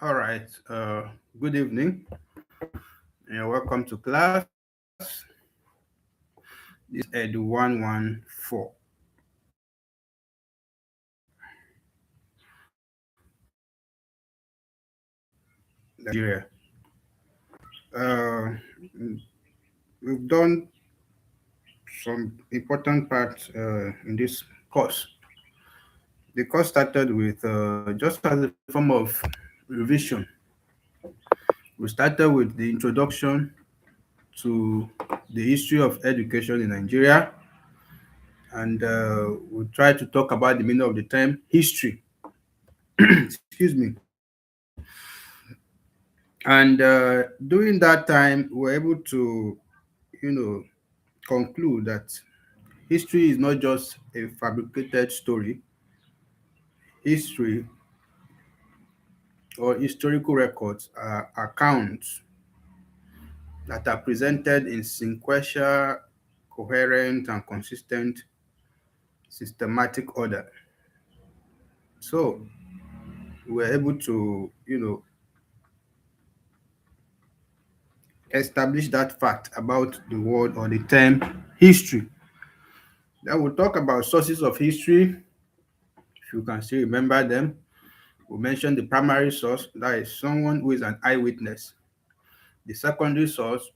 All right. Good evening. And welcome to class. This is EDU114, Nigeria. Uh, we've done some important parts in this course. The course started with just as a form of revision. We started with the introduction to the history of education in Nigeria, and we tried to talk about the meaning of the term history. Excuse me. And during that time, we were able to, you know, conclude that history is not just a fabricated story. History or historical records are accounts that are presented in sequential, coherent, and consistent systematic order. So we were able to, establish that fact about the word or the term history. Then we'll talk about sources of history, if you can still remember them. We mentioned the primary source, that is someone who is an eyewitness. The secondary source,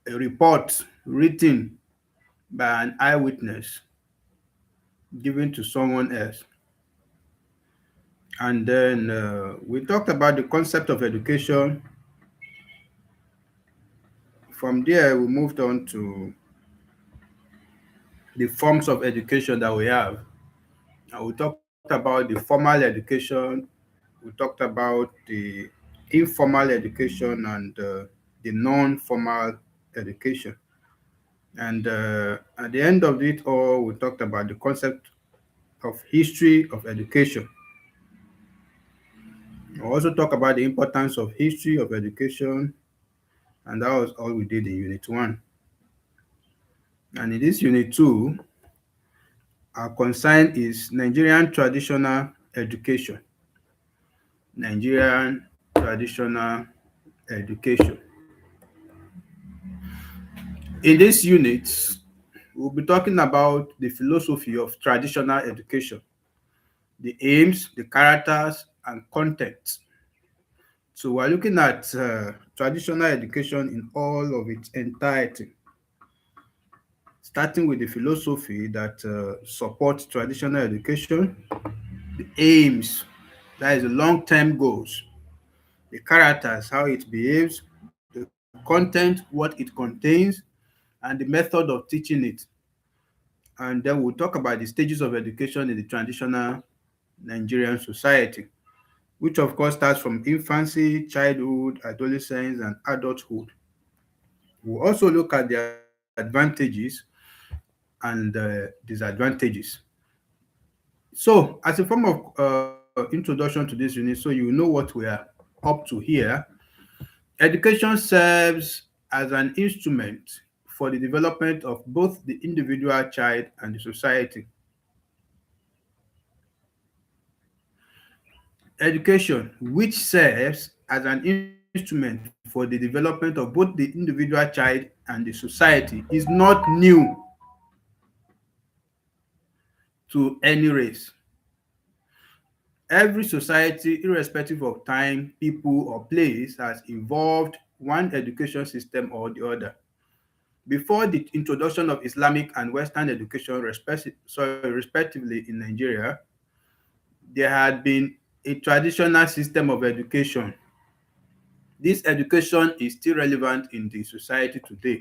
a report written by an eyewitness given to someone else. And then we talked about the concept of education. From there, we moved on to the forms of education that we have. And we talked about the formal education, we talked about the informal education, and the non-formal education. And at the end of it all, we talked about the concept of history of education. We also talk about the importance of history of education, and that was all we did in Unit 1. And in this Unit 2, our concern is Nigerian traditional education. Nigerian traditional education. In this unit, we'll be talking about the philosophy of traditional education, the aims, the characters, and content. So we're looking at traditional education in all of its entirety, starting with the philosophy that supports traditional education, the aims, that is the long-term goals, the characters, how it behaves, the content, what it contains, and the method of teaching it. And then we'll talk about the stages of education in the traditional Nigerian society, which of course starts from infancy, childhood, adolescence, and adulthood. We'll also look at the advantages and disadvantages. So, as a form of introduction to this unit, so you know what we are up to here, education serves as an instrument for the development of both the individual child and the society. Education, which serves as an instrument for the development of both the individual child and the society, is not new to any race. Every society, irrespective of time, people, or place, has evolved one education system or the other. Before the introduction of Islamic and Western education, respectively, in Nigeria, there had been a traditional system of education. This education is still relevant in the society today.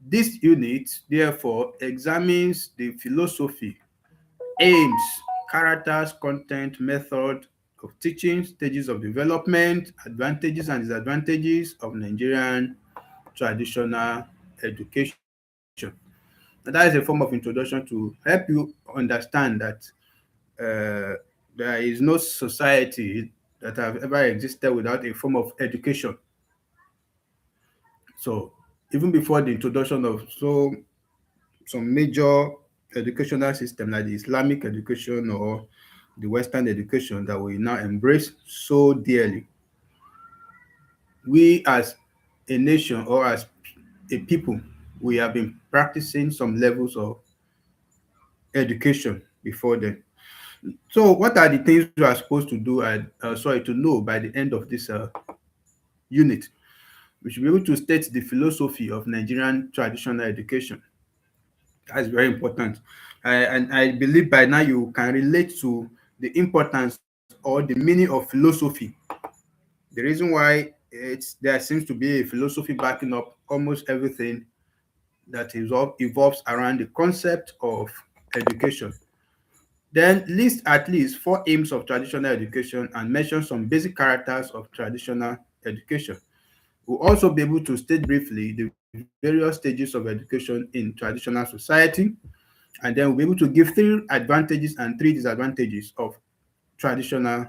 This unit, therefore, examines the philosophy, aims, characters, content, method of teaching, stages of development, advantages and disadvantages of Nigerian traditional education. And that is a form of introduction to help you understand that there is no society that have ever existed without a form of education. So even before the introduction of some major educational system like the Islamic education or the Western education that we now embrace so dearly. We as a nation or as a people, we have been practicing some levels of education before then. So, what are the things we are supposed to do? To know by the end of this unit, we should be able to state the philosophy of Nigerian traditional education. That's very important. And I believe by now you can relate to the importance or the meaning of philosophy. The reason why there seems to be a philosophy backing up almost everything that evolves around the concept of education. Then list at least four aims of traditional education and mention some basic characters of traditional education. We'll also be able to state briefly the various stages of education in traditional society, and then we'll be able to give three advantages and three disadvantages of traditional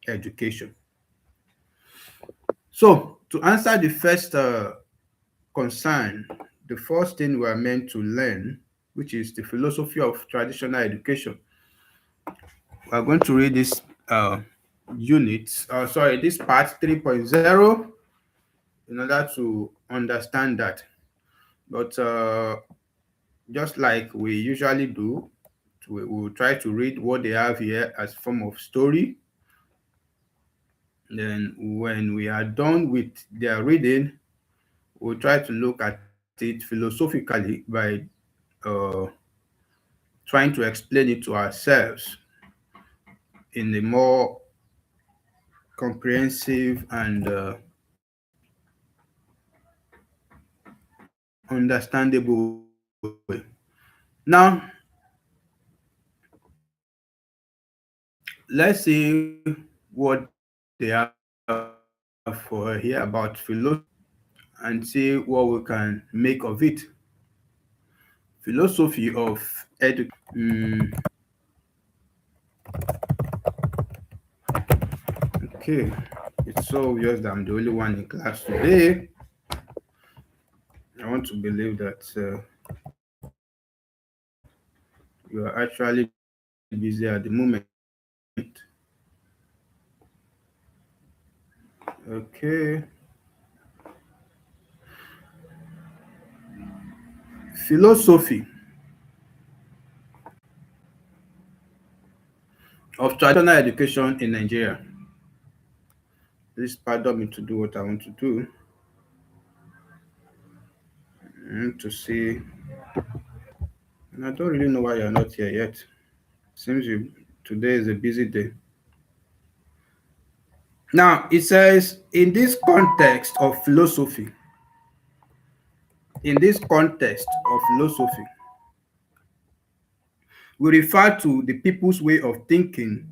education. So, to answer the first concern, the first thing we are meant to learn, which is the philosophy of traditional education, we are going to read this this part 3.0 in order to understand that. But just like we usually do, we will try to read what they have here as form of story. Then when we are done with their reading, we'll try to look at it philosophically by uh, trying to explain it to ourselves in a more comprehensive and understandable way. Now, let's see what they have for here about philosophy and see what we can make of it. Philosophy of education. Okay, it's so obvious that I'm the only one in class today. I want to believe that you are actually busy at the moment. Okay, philosophy of traditional education in Nigeria. Please pardon me to do what I want to do to see. And I don't really know why you're not here yet. Seems today is a busy day. Now it says in this context of philosophy, in this context of philosophy, we refer to the people's way of thinking,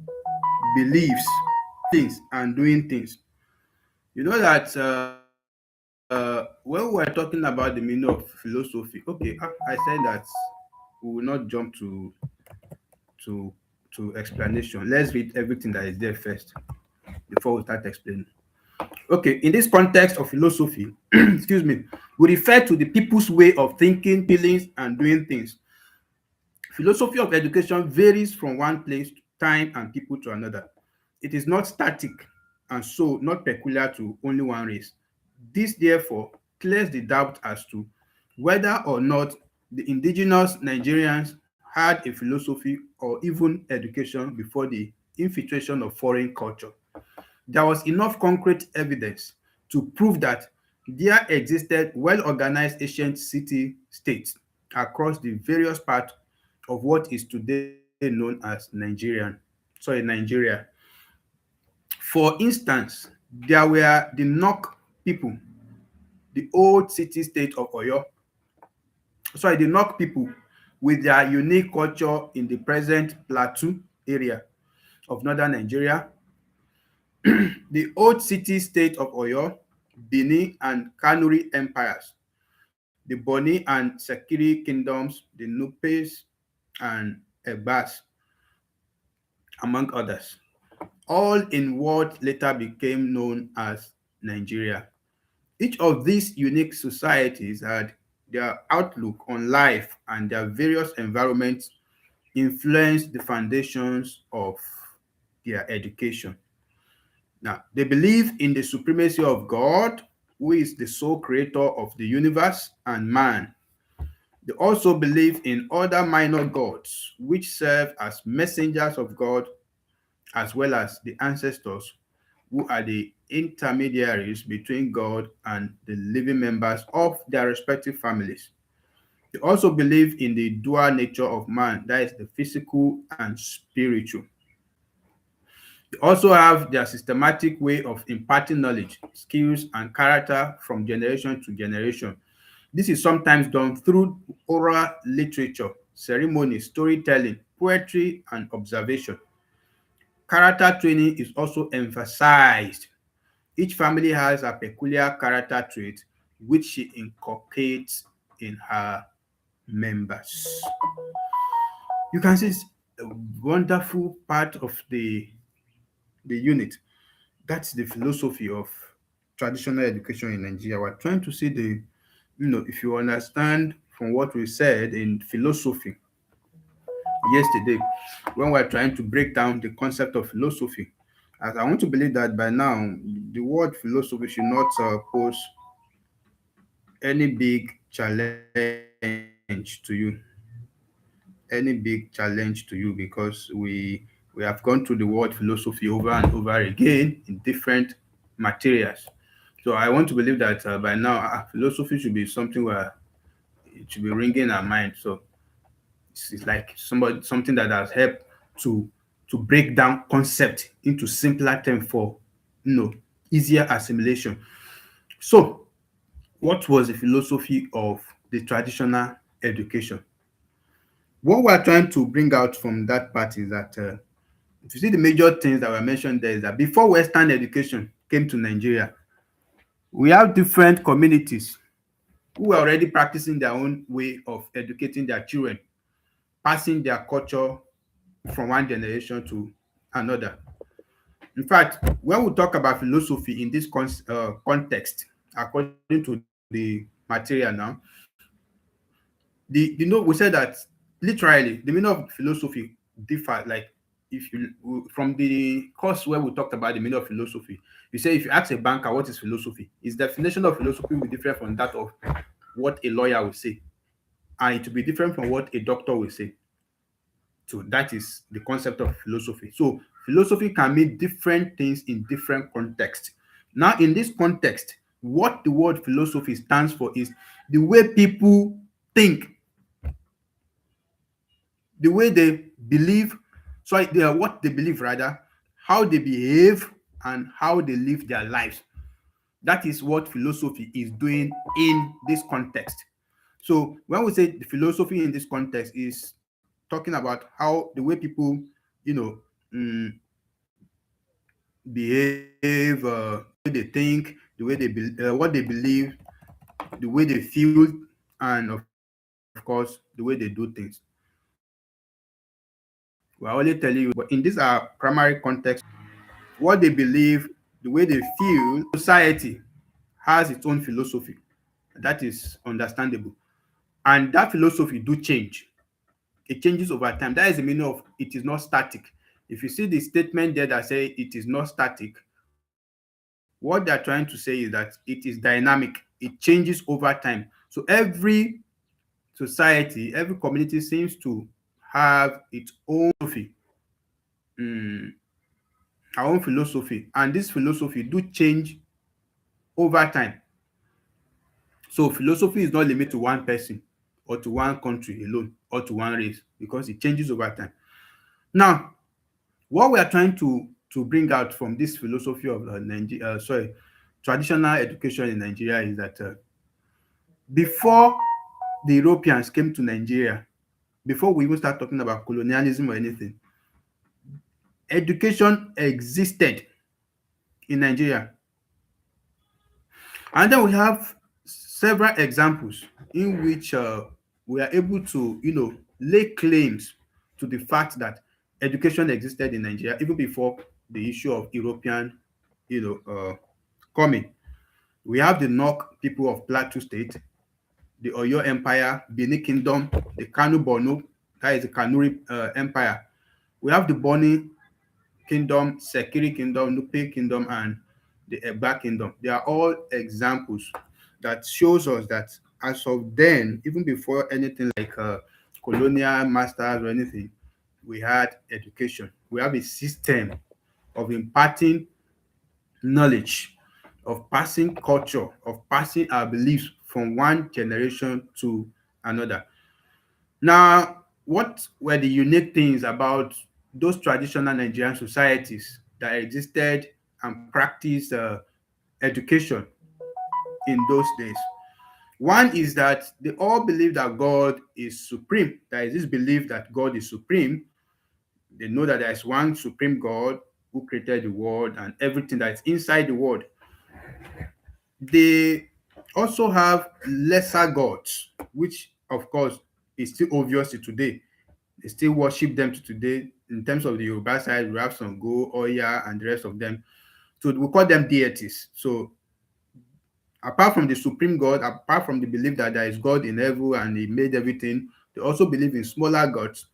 beliefs, things, and doing things. You know that when we were talking about the meaning of philosophy, okay, I said that we will not jump to to explanation. Let's read everything that is there first before we start explaining. Okay, in this context of philosophy, excuse me, we refer to the people's way of thinking, feelings, and doing things. Philosophy of education varies from one place, time, and people to another. It is not static and so not peculiar to only one race. This, therefore, clears the doubt as to whether or not the indigenous Nigerians had a philosophy or even education before the infiltration of foreign culture. There was enough concrete evidence to prove that there existed well-organized ancient city-states across the various parts of what is today known as Nigeria. For instance, there were the Nok people, the old city-state of Oyo, the Nok people with their unique culture in the present Plateau area of northern Nigeria, the old city-state of Oyo, Benin and Kanuri empires, the Boni and Sekiri kingdoms, the Nupes and Egbas, among others, all in what later became known as Nigeria. Each of these unique societies had their outlook on life and their various environments influenced the foundations of their education. Now, they believe in the supremacy of God, who is the sole creator of the universe and man. They also believe in other minor gods, which serve as messengers of God, as well as the ancestors, who are the intermediaries between God and the living members of their respective families. They also believe in the dual nature of man, that is the physical and spiritual. They also have their systematic way of imparting knowledge, skills, and character from generation to generation. This is sometimes done through oral literature, ceremony, storytelling, poetry, and observation. Character training is also emphasized. Each family has a peculiar character trait which she inculcates in her members. You can see it's a wonderful part of the unit. That's the philosophy of traditional education in Nigeria. We're trying to see if you understand from what we said in philosophy yesterday, when we're trying to break down the concept of philosophy, as I want to believe that by now, the word philosophy should not pose any big challenge to you, because we have gone through the word philosophy over and over again in different materials. So I want to believe that by now philosophy should be something where it should be ringing our mind. So it's like something that has helped to break down concept into simpler terms for easier assimilation. So what was the philosophy of the traditional education? What we're trying to bring out from that part is that if you see the major things that were mentioned there is that before Western education came to Nigeria, we have different communities who were already practicing their own way of educating their children, passing their culture from one generation to another. In fact, when we talk about philosophy in this context, according to the material now, we said that literally the meaning of philosophy differ. Like if you from the course where we talked about the meaning of philosophy, you say if you ask a banker what is philosophy, his definition of philosophy will be different from that of what a lawyer will say, and it will be different from what a doctor will say. So that is the concept of philosophy. So philosophy can mean different things in different contexts. Now, in this context, what the word philosophy stands for is the way people think, the way they believe, what they believe rather, how they behave, and how they live their lives. That is what philosophy is doing in this context. So when we say the philosophy in this context is talking about how the way people, you know, mm, behave, the way they think, the way what they believe, the way they feel, and of course the way they do things. We're only telling you, but in this our primary context, what they believe, the way they feel, society has its own philosophy. That is understandable, and that philosophy do change. It changes over time. That is the meaning of it is not static. If you see the statement there that say it is not static, what they're trying to say is that it is dynamic. It changes over time. So every society, every community seems to have its own philosophy, mm, our own philosophy, and this philosophy do change over time. So philosophy is not limited to one person or to one country alone or to one race because it changes over time. Now, what we are trying to bring out from this philosophy of traditional education in Nigeria is that before the Europeans came to Nigeria, before we even start talking about colonialism or anything, education existed in Nigeria. And then we have several examples in which we are able to, lay claims to the fact that education existed in Nigeria even before the issue of European, you know, uh, coming. We have the Nok people of Plateau State, the Oyo Empire, Benin Kingdom, the Kanu Borno, that is the Kanuri Empire. We have the Boni Kingdom, Sekiri Kingdom, Nupe Kingdom, and the Eba Kingdom. They are all examples that shows us that as of then, even before anything like colonial masters or anything, we had education. We have a system of imparting knowledge, of passing culture, of passing our beliefs from one generation to another. Now, what were the unique things about those traditional Nigerian societies that existed and practiced education in those days? One is that they all believe that God is supreme. There is this belief that God is supreme. They know that there is one supreme God who created the world and everything that is inside the world. They also have lesser gods, which of course is still obvious to today. They still worship them to today. In terms of the Yoruba side, we have some Go, Oya, and the rest of them. So we call them deities. So apart from the supreme God, apart from the belief that there is God in heaven and He made everything, they also believe in smaller gods,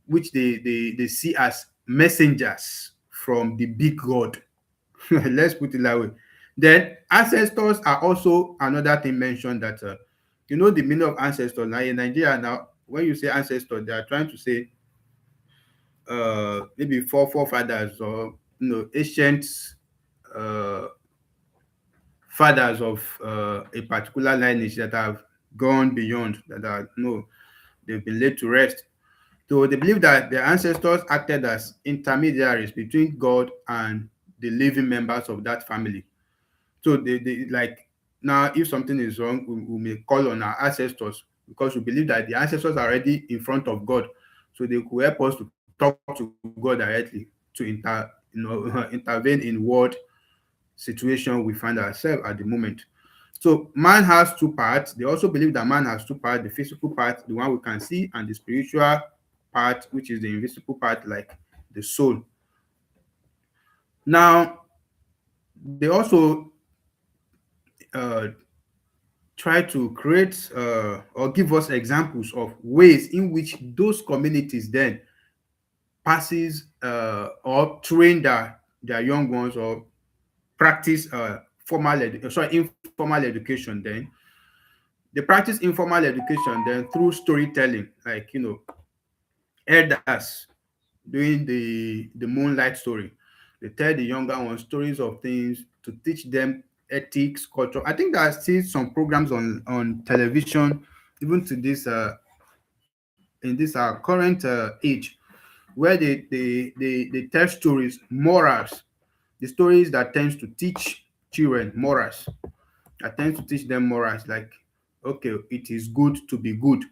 which they see as messengers from the big God. Let's put it that way. Then ancestors are also another thing mentioned that the meaning of ancestors now in Nigeria. Now when you say ancestor, they are trying to say maybe forefathers or ancient uh, fathers of a particular lineage that have gone beyond, that are no, they've been laid to rest. So they believe that their ancestors acted as intermediaries between God and the living members of that family. So they like, now if something is wrong, we may call on our ancestors because we believe that the ancestors are already in front of God. So they could help us to talk to God directly to intervene in world situation we find ourselves at the moment. So man has two parts. They also believe that man has two parts: the physical part, the one we can see, and the spiritual part, which is the invisible part, like the soul. Now, they also uh, try to create or give us examples of ways in which those communities then passes or train their young ones or practice informal education. Then they practice informal education then through storytelling, like elders doing the moonlight story. They tell the younger ones stories of things to teach them ethics, culture. I think there are still some programs on television, even to this in this current age, where they tell stories, morals, the stories that tends to teach children morals, that tends to teach them morals, like okay, it is good to be good,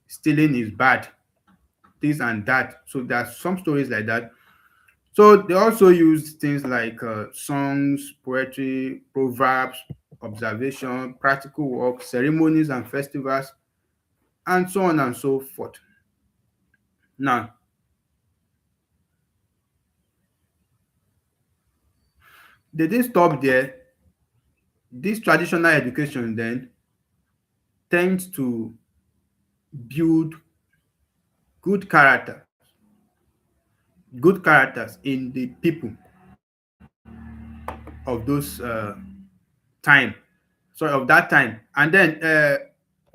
stealing is bad, this and that. So there's some stories like that. So they also use things like songs, poetry, proverbs, observation, practical work, ceremonies and festivals, and so on and so forth. Now, they didn't stop there. This traditional education then tends to build good characters, good characters in the people of those time, sorry, of that time. And then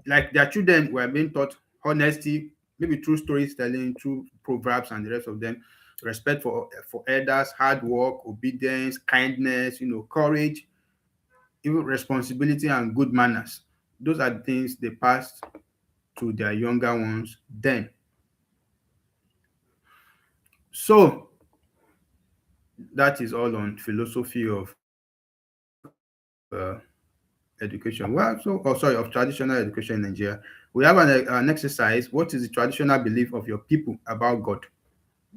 like their children were being taught honesty, maybe through storytelling, through proverbs and the rest of them, respect for elders, hard work, obedience, kindness, courage, even responsibility and good manners. Those are the things they passed to their younger ones then. So that is all on philosophy of education. Well, of traditional education in Nigeria. We have an exercise. What is the traditional belief of your people about God?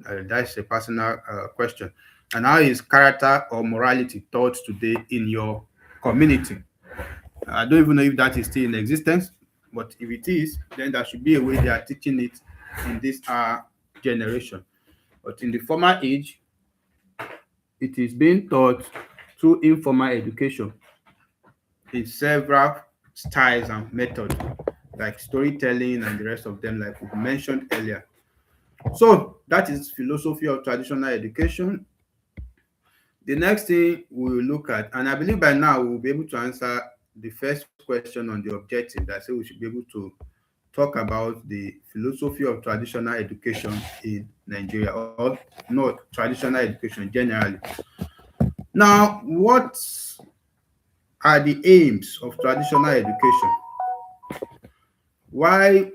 That's a personal question. And how is character or morality taught today in your community? I don't even know if that is still in existence, but if it is, then there should be a way they are teaching it in this generation. But in the former age, it is being taught through informal education in several styles and methods, like storytelling and the rest of them, like we mentioned earlier. So that is philosophy of traditional education. The next thing we will look at, and I believe by now we will be able to answer the first question on the objective that say we should be able to talk about the philosophy of traditional education in Nigeria, or not traditional education generally. Now, what are the aims of traditional education? Why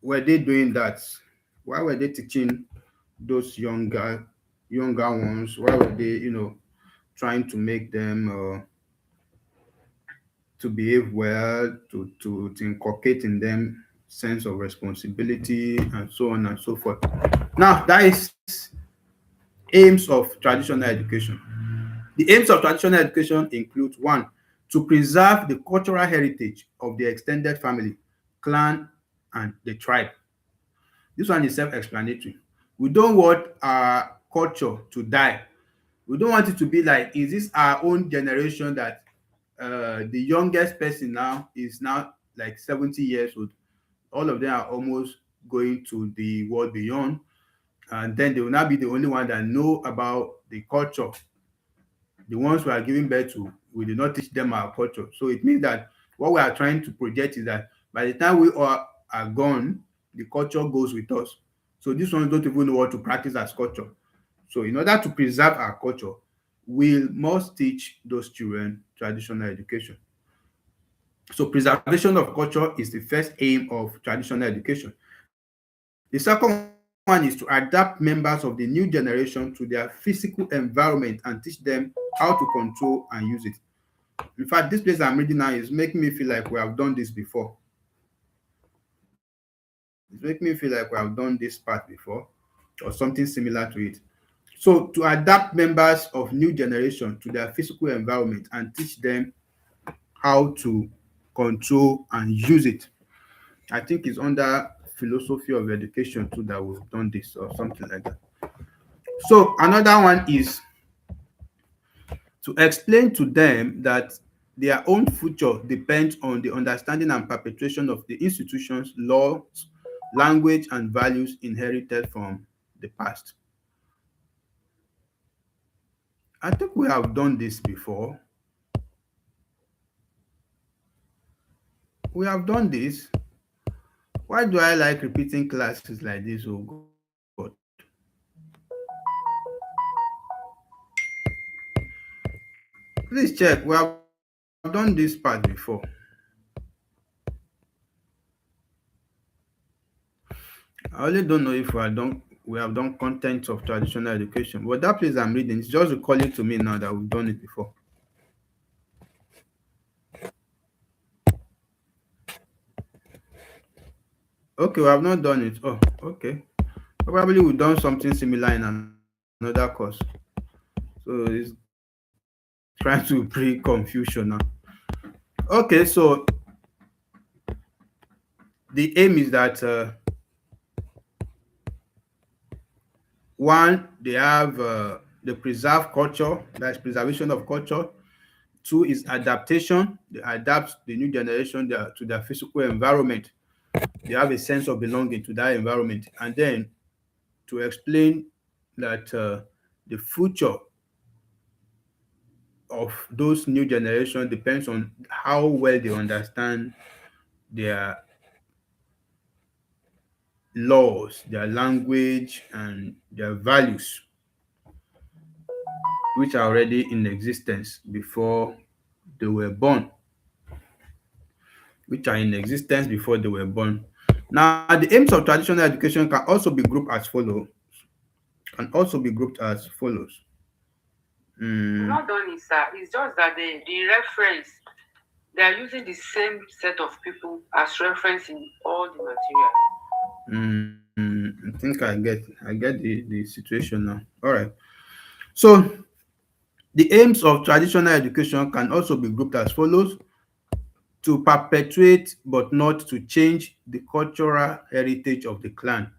were they doing that? Why were they teaching those younger ones? Why were they, trying to make them to behave well, to inculcate in them sense of responsibility and so on and so forth. Now, that is aims of traditional education. The aims of traditional education include one, to preserve the cultural heritage of the extended family, clan, and the tribe. This one is self-explanatory. We don't want our culture to die. We don't want it to be like, is this our own generation that the youngest person now is now like 70 years old. All of them are almost going to the world beyond. And then they will not be the only one that know about the culture. The ones we are giving birth to, we did not teach them our culture. So it means that what we are trying to project is that by the time we all are gone, the culture goes with us. So these ones don't even know what to practice as culture. So in order to preserve our culture, we must teach those children traditional education. So preservation of culture is the first aim of traditional education. The second one is to adapt members of the new generation to their physical environment and teach them how to control and use it. In fact, this place I'm reading now is making me feel like we have done this before. It's making me feel like we have done this part before or something similar to it. So to adapt members of new generation to their physical environment and teach them how to control and use it. I think it's under philosophy of education too that we've done this or something like that. So another one is to explain to them that their own future depends on the understanding and perpetuation of the institutions, laws, language, and values inherited from the past. I think we have done this before. We have done this. Why do I like repeating classes like this? Oh God. Please check. We have done this part before. I only don't know if we have done content of traditional education. But that place I'm reading, it's just recalling to me now that we've done it before. Okay, we have not done it. Oh, okay. Probably we've done something similar in another course. So it's trying to bring confusion now. Okay, so the aim is that one, they have the preserve culture, that's preservation of culture. Two is adaptation. They adapt the new generation to their physical environment. They have a sense of belonging to that environment. And then to explain that the future of those new generation depends on how well they understand their laws, their language, and their values, which are already in existence before they were born, which are in existence before they were born. Now, the aims of traditional education can also be grouped as follows. Can also be grouped as follows. Mm, Not done it, sir. It's just that the reference, they are using the same set of people as reference in all the material. I think I get the situation now. All right. So the aims of traditional education can also be grouped as follows: to perpetuate but not to change the cultural heritage of the clan,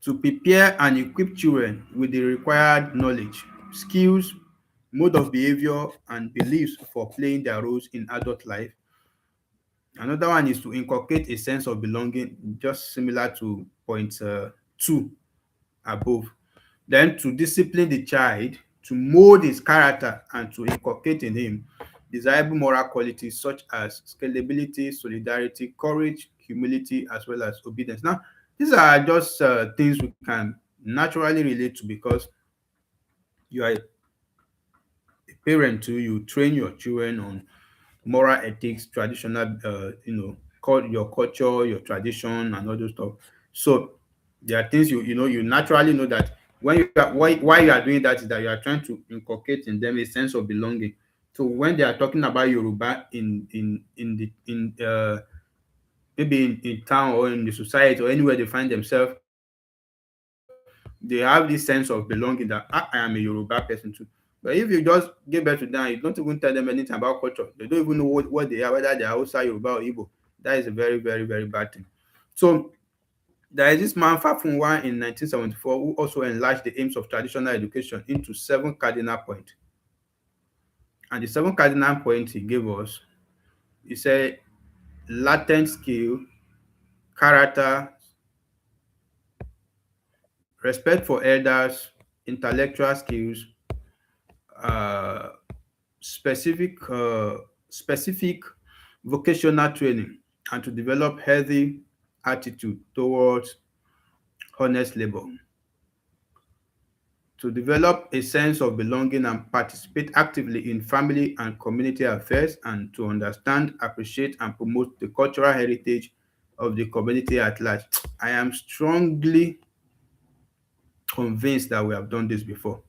to prepare and equip children with the required knowledge, skills, mode of behavior, and beliefs for playing their roles in adult life. Another one is to inculcate a sense of belonging, just similar to point 2 above. Then to discipline the child, to mold his character and to inculcate in him desirable moral qualities such as scalability, solidarity, courage, humility, as well as obedience. Now, these are just things we can naturally relate to because you are a parent too. You train your children on moral ethics, traditional, your culture, your tradition, and all those stuff. So there are things you naturally know that when you are why you are doing that is that you are trying to inculcate in them a sense of belonging. So when they are talking about Yoruba maybe in town or in the society or anywhere they find themselves, they have this sense of belonging that I am a Yoruba person too. But if you just give birth to them, you don't even tell them anything about culture. They don't even know what they are, whether they are Hausa, Yoruba, or Igbo. That is a very, very, very bad thing. So there is this man Fafunwa in 1974 who also enlarged the aims of traditional education into 7 cardinal points. And the 7 cardinal points he gave us, he said latent skill, character, respect for elders, intellectual skills, uh, specific specific vocational training, and to develop healthy attitude towards honest labor, to develop a sense of belonging and participate actively in family and community affairs, and to understand, appreciate, and promote the cultural heritage of the community at large. I am strongly convinced that we have done this before.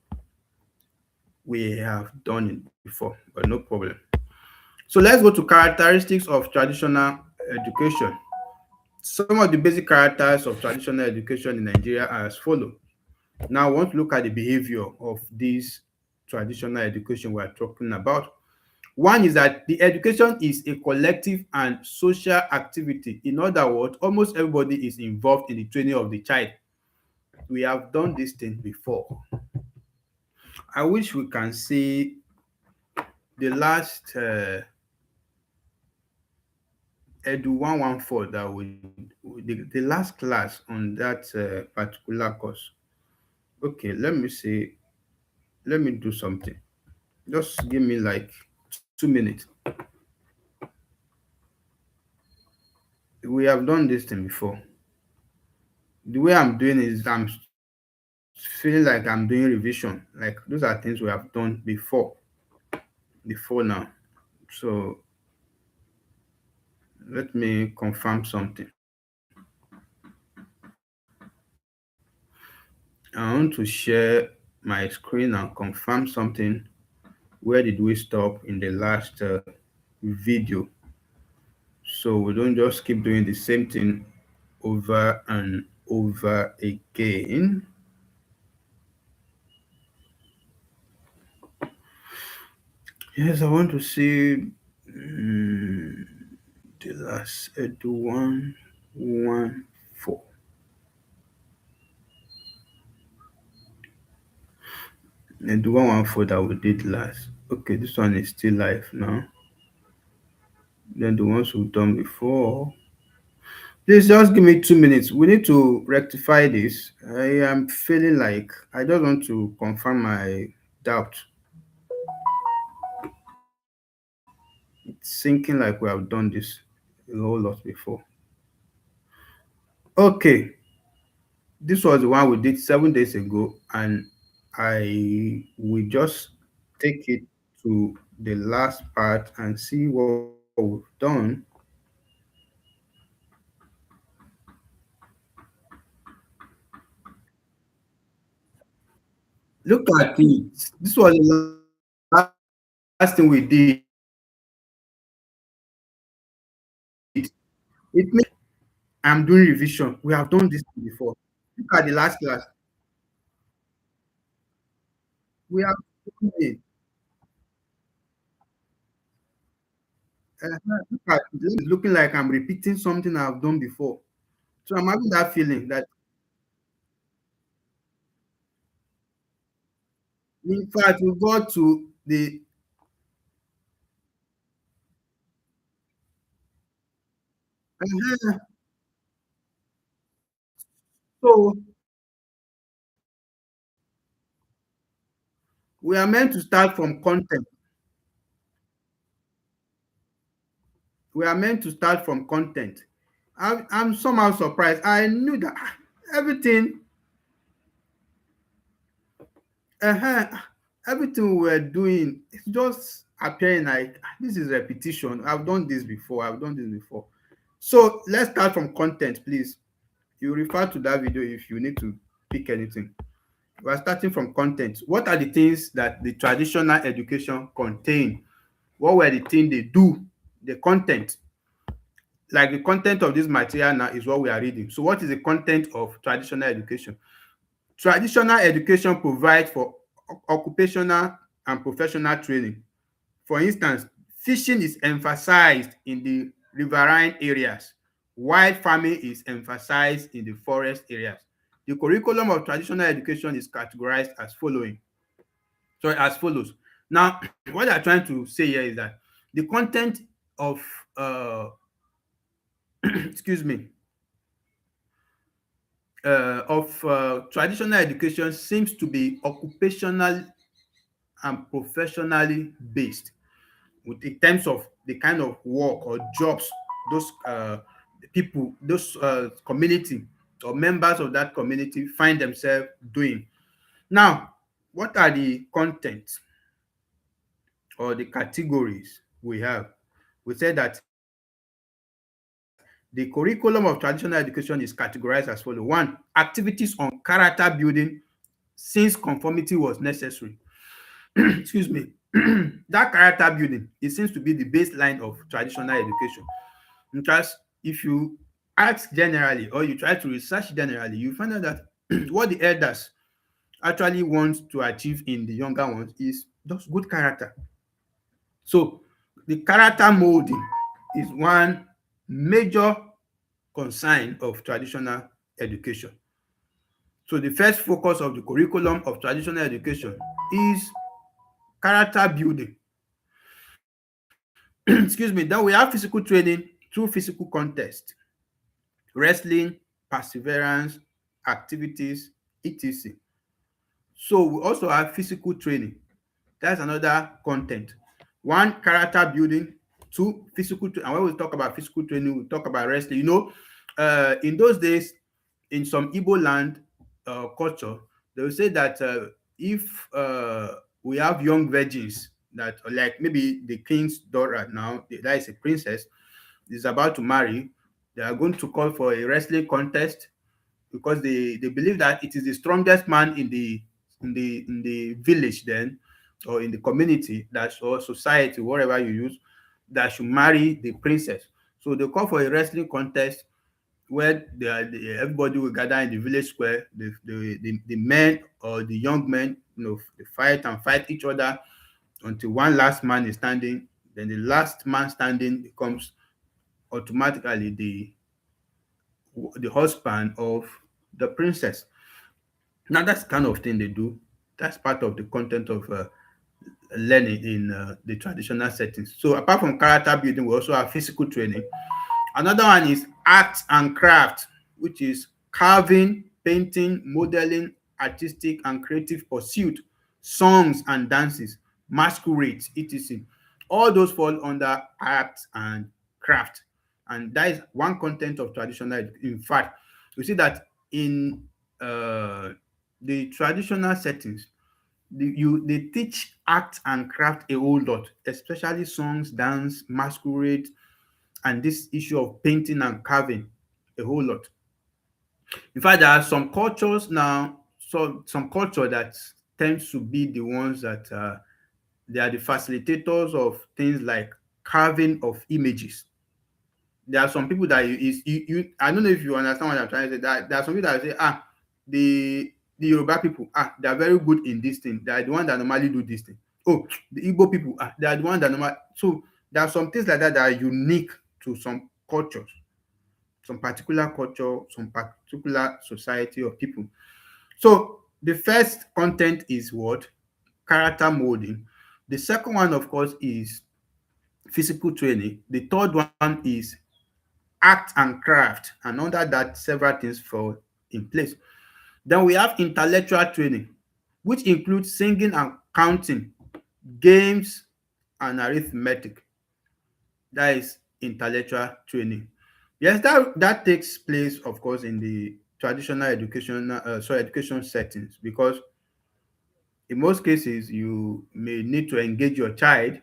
We have done it before, but no problem. So let's go to characteristics of traditional education. Some of the basic characters of traditional education in Nigeria are as follows. Now, I want to look at the behavior of this traditional education we are talking about. One is that the education is a collective and social activity. In other words, almost everybody is involved in the training of the child. We have done this thing before. I wish we can see the last EDU114 that the last class on that particular course. Okay, let me see. Let me do something. Just give me like 2 minutes. We have done this thing before. The way I'm doing is I'm feeling like I'm doing revision. Like those are things we have done before now. So let me confirm something. I want to share my screen and confirm something. Where did we stop in the last video? So we don't just keep doing the same thing over and over again. Yes, I want to see the last one four. And the 114 that we did last. Okay, this one is still live now. Then the ones we've done before. Please just give me 2 minutes. We need to rectify this. I am feeling like I just want to confirm my doubt. It's thinking like we have done this a whole lot before. Okay, this was the one we did 7 days ago, and I will just take it to the last part and see what we've done. Look at it. This was the last thing we did. It makes I'm doing revision. We have done this before. Look at the last class. We have done it. Look at it. It's looking like I'm repeating something I've done before. So I'm having that feeling that, in fact, we got to the uh, so We are meant to start from content. We are meant to start from content. I'm somehow surprised. I knew that everything, uh everything we were doing, it's just appearing like this is repetition. I've done this before. I've done this before. So let's start from content, please. You refer to that video if you need to pick anything. We are starting from content. What are the things that the traditional education contain? What were the things they do? The content. Like the content of this material now is what we are reading. So what is the content of traditional education? Traditional education provides for occupational and professional training. For instance, fishing is emphasized in the riverine areas, while farming is emphasized in the forest areas. The curriculum of traditional education is categorized as following. Sorry, as follows. Now, what I'm trying to say here is that the content of excuse me, traditional education seems to be occupational and professionally based with in terms of the kind of work or jobs those people, those community or members of that community find themselves doing. Now, what are the contents or the categories we have? We said that the curriculum of traditional education is categorized as follows. One, activities on character building since conformity was necessary. Excuse me. That character building, it seems to be the baseline of traditional education. Because if you ask generally or you try to research generally, you find out that what the elders actually want to achieve in the younger ones is just good character. So the character molding is one major concern of traditional education. So the first focus of the curriculum of traditional education is character building. Excuse me. Then we have physical training through physical contest, wrestling, perseverance, activities, etc. So we also have physical training. That's another content. One, character building. Two, physical training. And when we talk about physical training, we talk about wrestling. In those days, in some Igbo land culture, they will say that if we have young virgins that, like maybe the king's daughter now, that is a princess, is about to marry, they are going to call for a wrestling contest because they believe that it is the strongest man in the village then or in the community that or society, whatever you use, that should marry the princess. So they call for a wrestling contest where everybody will gather in the village square. The men or the young men, they fight and fight each other until one last man is standing. Then the last man standing becomes automatically the husband of the princess. Now that's the kind of thing they do. That's part of the content of learning in the traditional settings. So apart from character building, we also have physical training. Another one is art and craft, which is carving, painting, modeling, artistic and creative pursuit, songs and dances, masquerades, etc. All those fall under art and craft. And that is one content of traditional In fact, you see that in uh, the traditional settings, they teach art and craft a whole lot, especially songs, dance, masquerade, and this issue of painting and carving a whole lot. In fact, there are some cultures now, some culture that tends to be the ones that they are the facilitators of things like carving of images. There are some people that I don't know if you understand what I'm trying to say. That there are some people that say, the Yoruba people, they are very good in this thing. They are the one that normally do this thing. Oh, the Igbo people, they are the one that normally. So there are some things like that that are unique to some cultures, some particular culture, some particular society of people. So the first content is what? Character molding. The second one, of course, is physical training. The third one is art and craft. And under that, several things fall in place. Then we have intellectual training, which includes singing and counting, games, and arithmetic. That is intellectual training. Yes, that takes place, of course, in the traditional education settings, because in most cases you may need to engage your child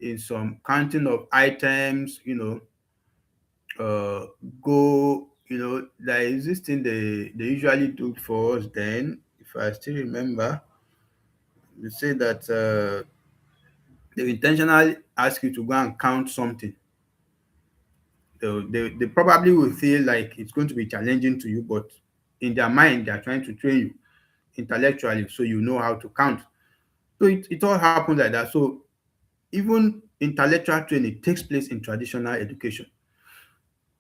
in some counting of items, uh, go, there is this thing they usually do for us then, if I still remember. They say that they intentionally ask you to go and count something. They probably will feel like it's going to be challenging to you, but in their mind, they are trying to train you intellectually so you know how to count. So it all happens like that. So even intellectual training takes place in traditional education.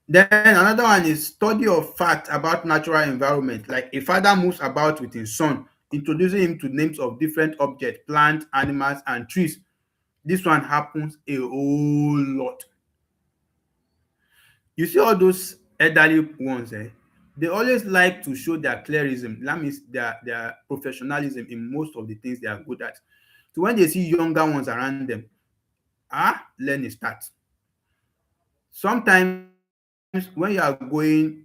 Then another one is study of facts about natural environment. Like a father moves about with his son, introducing him to names of different objects, plants, animals, and trees. This one happens a whole lot. You see all those elderly ones, they always like to show their clearism. That means their professionalism in most of the things they are good at. So when they see younger ones around them, learning starts. Sometimes when you are going,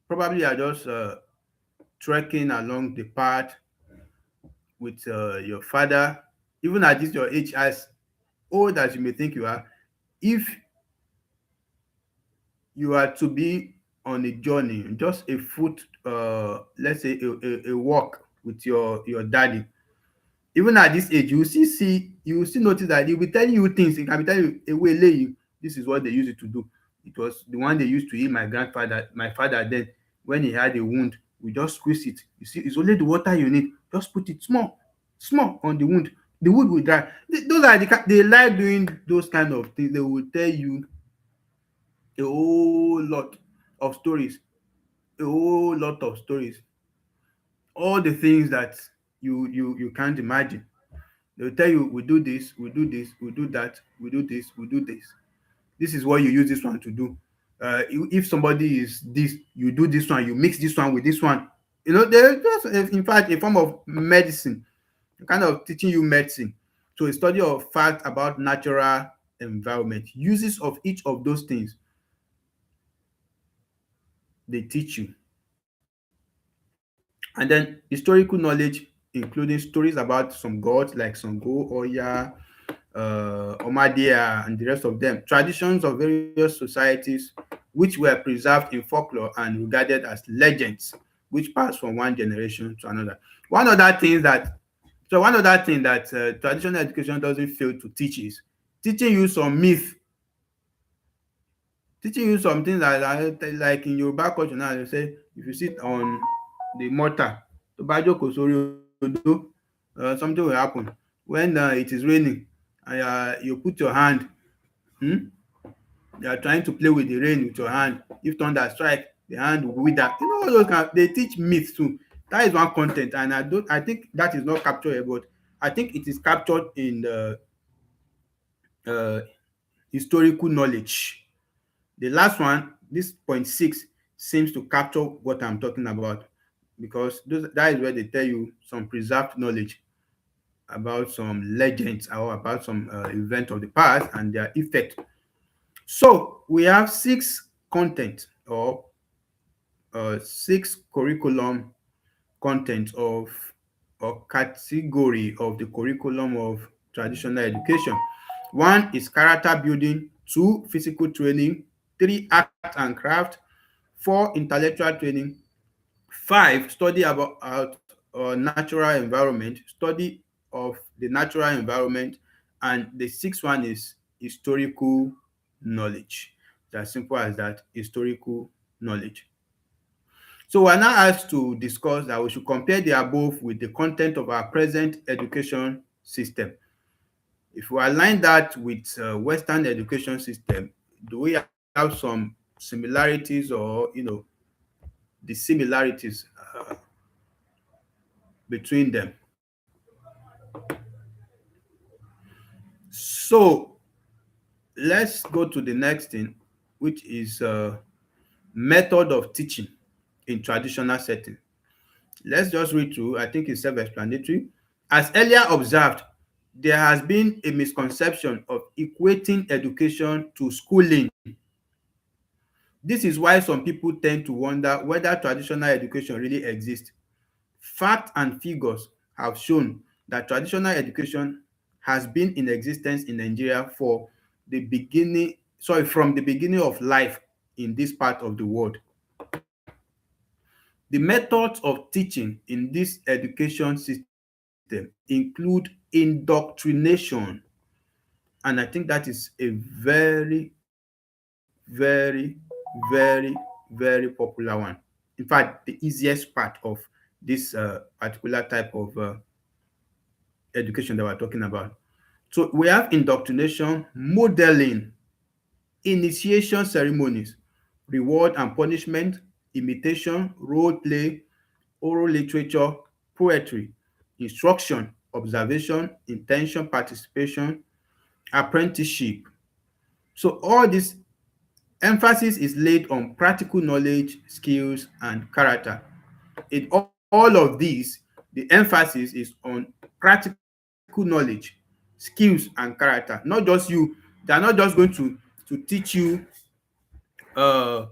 probably you are just trekking along the path with your father, even at this your age, as old as you may think you are, if you are to be on a journey, just a foot, let's say a walk with your daddy, even at this age, you will still notice that he'll be telling you things. He can be telling you, away lay you, this is what they used it to do. It was the one they used to heal my father then. When he had a wound, we just squeeze it. You see, it's only the water you need. Just put it small on the wound will dry. Those are they like doing those kind of things. They will tell you a whole lot of stories, a whole lot of stories, all the things that you can't imagine. They'll tell you, we do this, we do this, we do that, we do this, we do this. This is what you use this one to do. If somebody is this, you do this one, you mix this one with this one. They're just, in fact, a form of medicine, kind of teaching you medicine. So a study of fact about natural environment, uses of each of those things they teach you. And then historical knowledge, including stories about some gods like Sango, Oya, Omadia, and the rest of them. Traditions of various societies which were preserved in folklore and regarded as legends, which passed from one generation to another. One other thing that one other thing that traditional education doesn't fail to teach is teaching you some myth, teaching you some things like in Yoruba culture now. They say if you sit on the mortar, tó bá jókòó sórí odó, something will happen. When it is raining and you put your hand, hmm, you are trying to play with the rain with your hand. If thunder strike, the hand will wither. All those kind. They teach myths too. That is one content, and I think that is not captured here, but I think it is captured in the uh, historical knowledge. The last one, this point six, seems to capture what I'm talking about, because that is where they tell you some preserved knowledge about some legends or about some event of the past and their effect. So we have six content or six curriculum content of or category of the curriculum of traditional education. One is character building, two physical training, three art and craft, four intellectual training, five study about natural environment, study of the natural environment, and the sixth one is historical knowledge. It's as simple as that, historical knowledge. So we're now asked to discuss that we should compare the above with the content of our present education system. If we align that with Western education system, do we have some similarities or dissimilarities between them? So let's go to the next thing, which is method of teaching in traditional setting. Let's just read through. I think it's self-explanatory. As earlier observed, there has been a misconception of equating education to schooling. This is why some people tend to wonder whether traditional education really exists. Fact and figures have shown that traditional education has been in existence in Nigeria from the beginning of life in this part of the world. The methods of teaching in this education system include indoctrination, and I think that is a very, very popular one. In fact, the easiest part of this particular type of education that we're talking about. So we have indoctrination, modeling, initiation ceremonies, reward and punishment, imitation, role play, oral literature, poetry, instruction, observation, intention, participation, apprenticeship. So all this emphasis is laid on practical knowledge, skills, and character. In all of these, the emphasis is on practical knowledge, skills, and character. Not just you, they are not just going to teach you uh,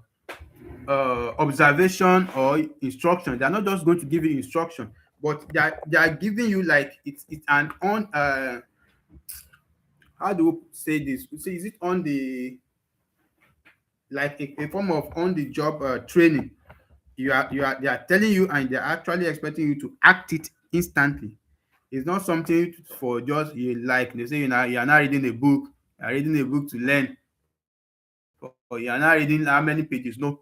observation or instruction. They are not just going to give you instruction, but they are giving you like it's an on how do we say this? Say is it on the like a form of on the job training. You are they are telling you and they're actually expecting you to act it instantly. It's not something for just you like they say you're not reading a book, you're reading a book to learn, or you're not reading how many pages. No,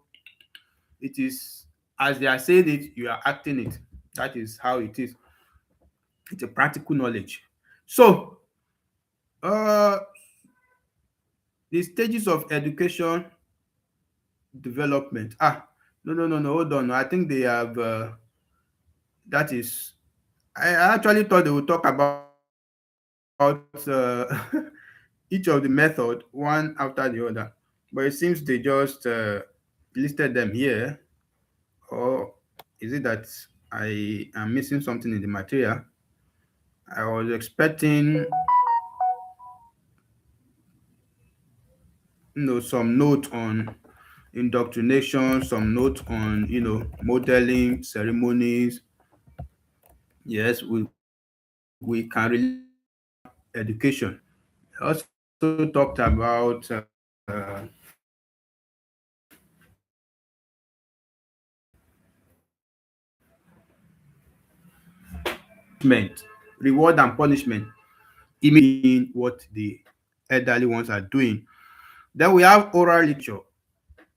it is as they are saying it, you are acting it. That is how it is. It's a practical knowledge. So uh the stages of education development. No, hold on. I think they have that is I actually thought they would talk about each of the method one after the other, but it seems they just listed them here. Or is it that I am missing something in the material? I was expecting some note on indoctrination, some note on modeling ceremonies. Yes, we can relate to education. I also talked about punishment, reward and punishment, imitating what the elderly ones are doing. Then we have oral literature,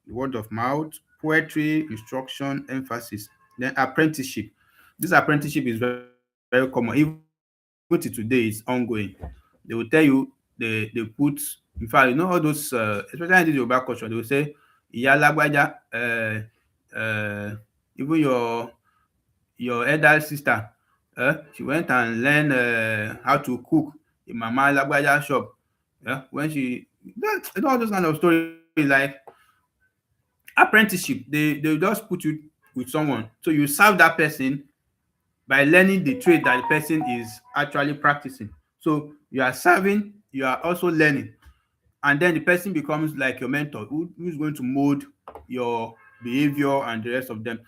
word of mouth, poetry, instruction, emphasis. Then apprenticeship. This apprenticeship is very common. Even till today, it's ongoing. They will tell you they put in fact all those especially in the Yoruba culture they will say ìyá alágbájá even your elder sister she went and learn how to cook in mama alágbájá shop when she all those kind of stories like apprenticeship. They will just put you with someone so you serve that person by learning the trade that the person is actually practicing. So you are serving, you are also learning, and then the person becomes like your mentor who's going to mold your behavior and the rest of them.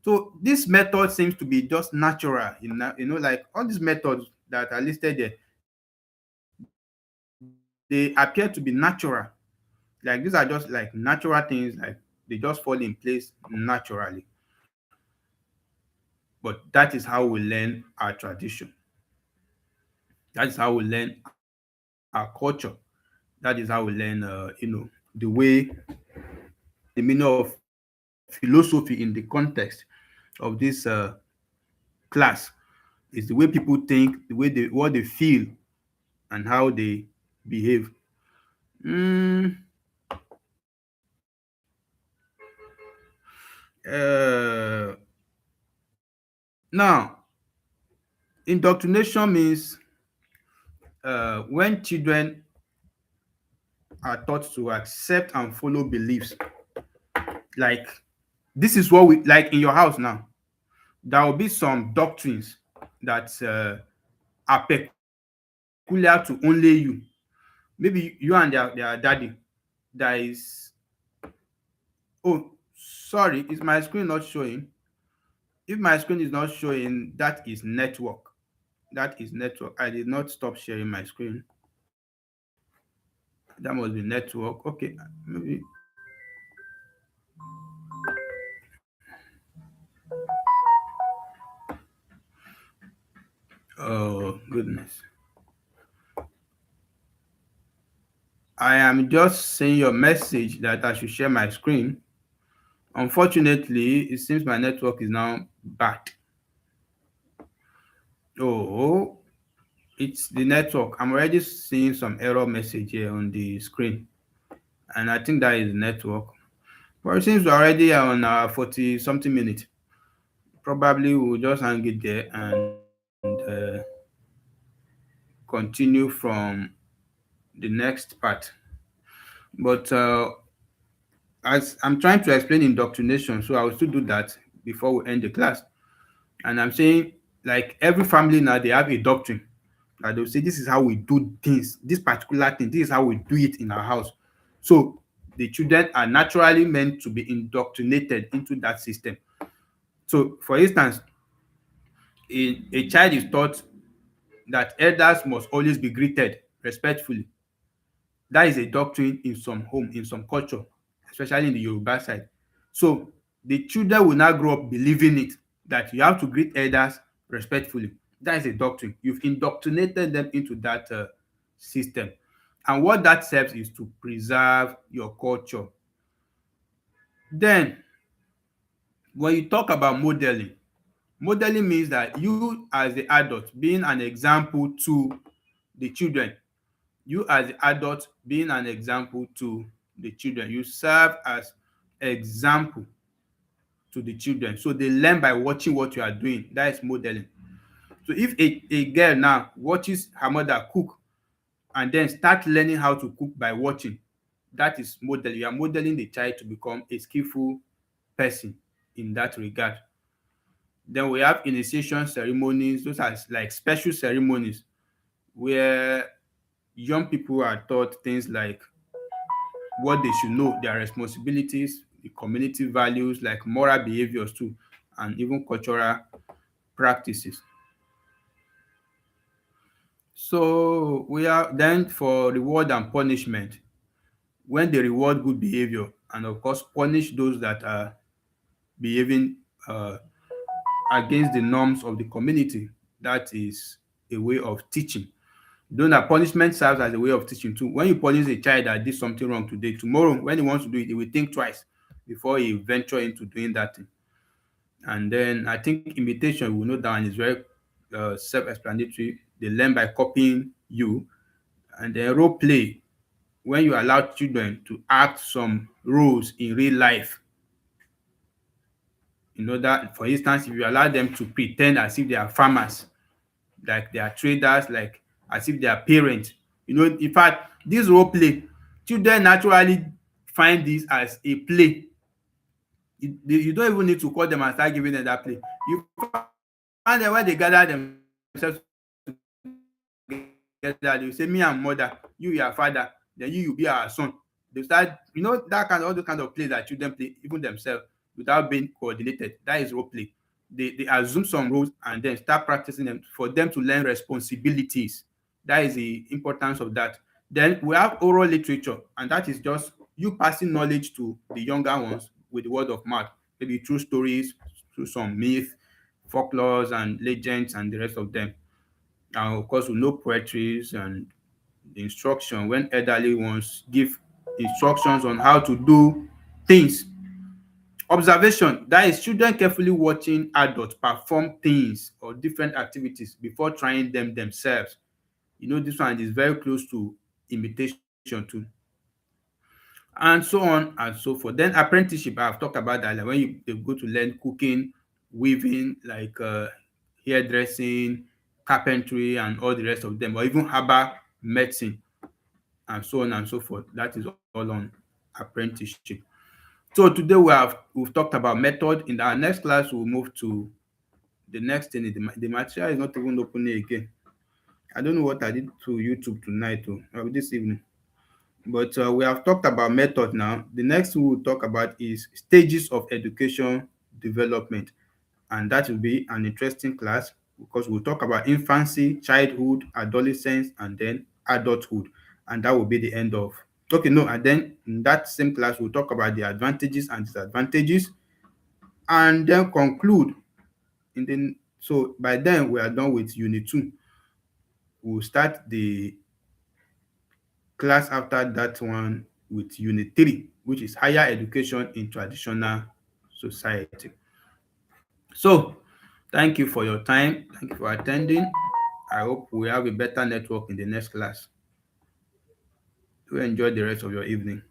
So this method seems to be just natural. Like all these methods that are listed there, they appear to be natural. Like these are just like natural things, like they just fall in place naturally. But that is how we learn our tradition. That is how we learn our culture. That is how we learn, the way the meaning of philosophy in the context of this class is the way people think, the way what they feel, and how they behave. Mm, uh, Now, indoctrination means when children are taught to accept and follow beliefs. Like this is what we like in your house now. There will be some doctrines that are peculiar to only you. Maybe you and their daddy, there is, oh, sorry, is my screen not showing? If my screen is not showing, that is network. That is network. I did not stop sharing my screen. That must be network. Okay, maybe. Oh, goodness. I am just seeing your message that I should share my screen. Unfortunately, it seems my network is now bad. Oh, it's the network. I'm already seeing some error message here on the screen, and I think that is network. But since we're already on our 40 something minutes, probably we'll just hang it there and continue from the next part. But as I'm trying to explain indoctrination, so I will still do that before we end the class. And I'm saying, like every family now, they have a doctrine that they'll say, this is how we do things, this particular thing, this is how we do it in our house. So the children are naturally meant to be indoctrinated into that system. So, for instance, a child is taught that elders must always be greeted respectfully. That is a doctrine in some home, in some culture, especially in the Yoruba side. So the children will now grow up believing it, that you have to greet elders respectfully. That is a doctrine. You've indoctrinated them into that system. And what that serves is to preserve your culture. Then, when you talk about modeling, modeling means that you as the adult being an example to the children. You as the adult being an example to the children. You serve as example to the children. So they learn by watching what you are doing. That is modeling. So if a girl now watches her mother cook and then start learning how to cook by watching, that is modeling. You are modeling the child to become a skillful person in that regard. Then we have initiation ceremonies. Those are like special ceremonies where young people are taught things like what they should know, their responsibilities, the community values, like moral behaviors too, and even cultural practices. So we are then for reward and punishment. When they reward good behavior and of course punish those that are behaving uh, against the norms of the community, that is a way of teaching. Though that punishment serves as a way of teaching too. When you punish a child that did something wrong today, tomorrow when he wants to do it, he will think twice before he venture into doing that thing. And then I think imitation, we know that one is very self-explanatory. They learn by copying you. And then role play, when you allow children to act some roles in real life. You know that, for instance, if you allow them to pretend as if they are farmers, like they are traders, like as if they are parents. You know, in fact, this role play, children naturally find this as a play. You don't even need to call them and start giving them that play. You find them when they gather themselves together, they will say, me and mother, you your father, then you be our son. They start, that kind of all those kind of plays that children play even themselves without being coordinated. That is role play. They assume some roles and then start practicing them for them to learn responsibilities. That is the importance of that. Then we have oral literature, and that is just you passing knowledge to the younger ones with the word of mouth, maybe through stories, through some myth, folklores, and legends, and the rest of them. And of course, we know poetries and the instruction when elderly ones give instructions on how to do things. Observation, that is children carefully watching adults perform things or different activities before trying them themselves. You know, this one is very close to imitation too, and so on and so forth. Then apprenticeship, I've talked about that, like when they go to learn cooking, weaving, like hairdressing, carpentry, and all the rest of them, or even herbal medicine, and so on and so forth. That is all on apprenticeship. So today we've talked about method. In our next class, we'll move to the next thing. The material is not even opening again. I don't know what I did to YouTube tonight or this evening. But we have talked about method now. The next we will talk about is stages of education development, and that will be an interesting class because we'll talk about infancy, childhood, adolescence, and then adulthood, and that will be the end of. Okay, no, and then in that same class we'll talk about the advantages and disadvantages, and then conclude. In the so by then we are done with Unit 2. We'll start the class after that one with Unit 3, which is higher education in traditional society. So, thank you for your time. Thank you for attending. I hope we have a better network in the next class. Do enjoy the rest of your evening.